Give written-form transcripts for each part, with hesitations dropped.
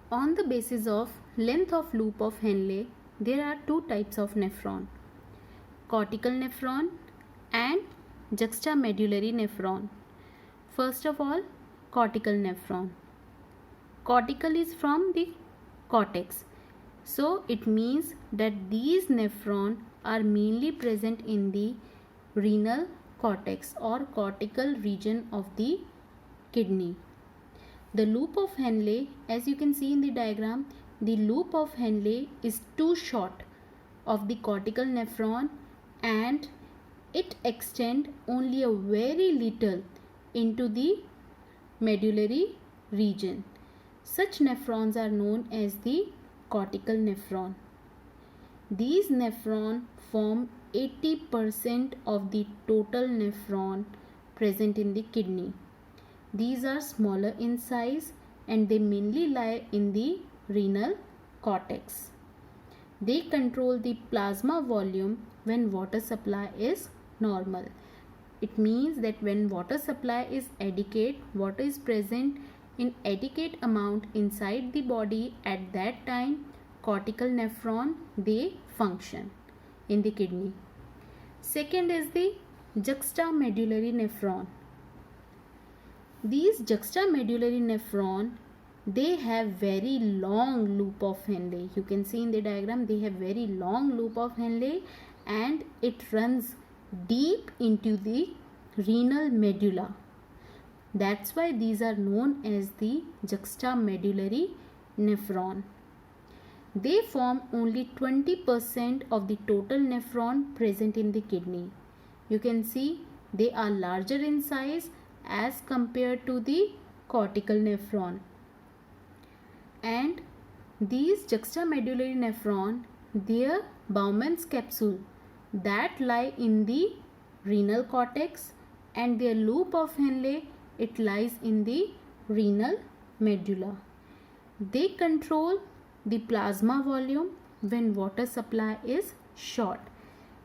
On the basis of length of loop of Henle, there are two types of nephron: cortical nephron and juxtamedullary nephron. First of all, cortical nephron. Cortical is from the cortex. So it means that these nephrons are mainly present in the renal cortex or cortical region of the kidney. The loop of Henle, as you can see in the diagram, the loop of Henle is too short of the cortical nephron and it extends only a very little into the medullary region. Such nephrons are known as the cortical nephron. These nephrons form 80% of the total nephron present in the kidney. These are smaller in size and they mainly lie in the renal cortex. They control the plasma volume when water supply is normal. It means that when water supply is adequate, water is present in adequate amount inside the body, at that time cortical nephron they function in the kidney. Second is the juxtamedullary nephron. These juxtamedullary nephron, they have very long loop of Henle. You can see in the diagram they have very long loop of Henle and it runs deep into the renal medulla. That's why these are known as the juxtamedullary nephron. They form only 20% of the total nephron present in the kidney. You can see they are larger in size as compared to the cortical nephron. And these juxtamedullary nephron, their Bowman's capsule that lie in the renal cortex and their loop of Henle, it lies in the renal medulla. They control the plasma volume when water supply is short.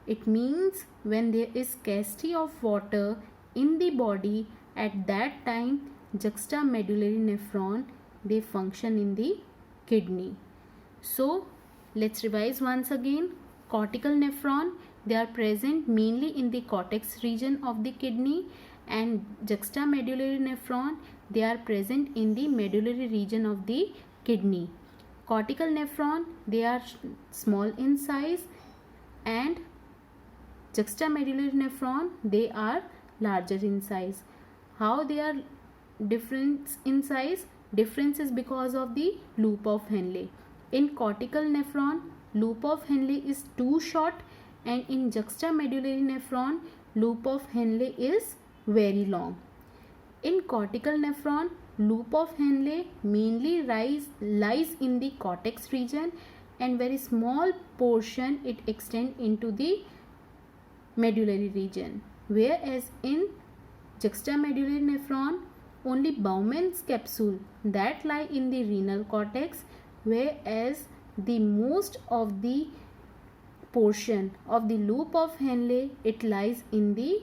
It means when there is scarcity of water in the body, at that time juxtamedullary nephron they function in the kidney. So let's revise once again. Cortical nephron, they are present mainly in the cortex region of the kidney, and juxtamedullary nephron, they are present in the medullary region of the kidney. Cortical nephron, they are small in size, and juxtamedullary nephron, they are larger in size. How they are different in size? Difference is because of the loop of Henle. In cortical nephron, loop of Henle is too short, and in juxtamedullary nephron, loop of Henle is very long. In cortical nephron, loop of Henle mainly lies in the cortex region and very small portion it extends into the medullary region. Whereas in juxtamedullary nephron, only Bowman's capsule that lie in the renal cortex, whereas the most of the portion of the loop of Henle, it lies in the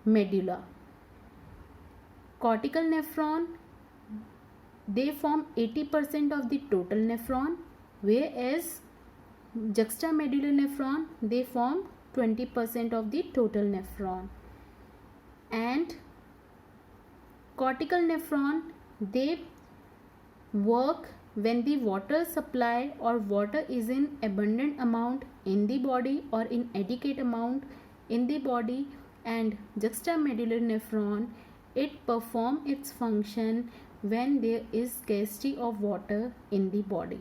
medulla. Cortical nephron, they form 80% of the total nephron, whereas juxtamedullary nephron, they form 20% of the total nephron. And cortical nephron, they work when the water supply or water is in abundant amount in the body or in adequate amount in the body, and juxtamedullary nephron, it perform its function when there is scarcity of water in the body.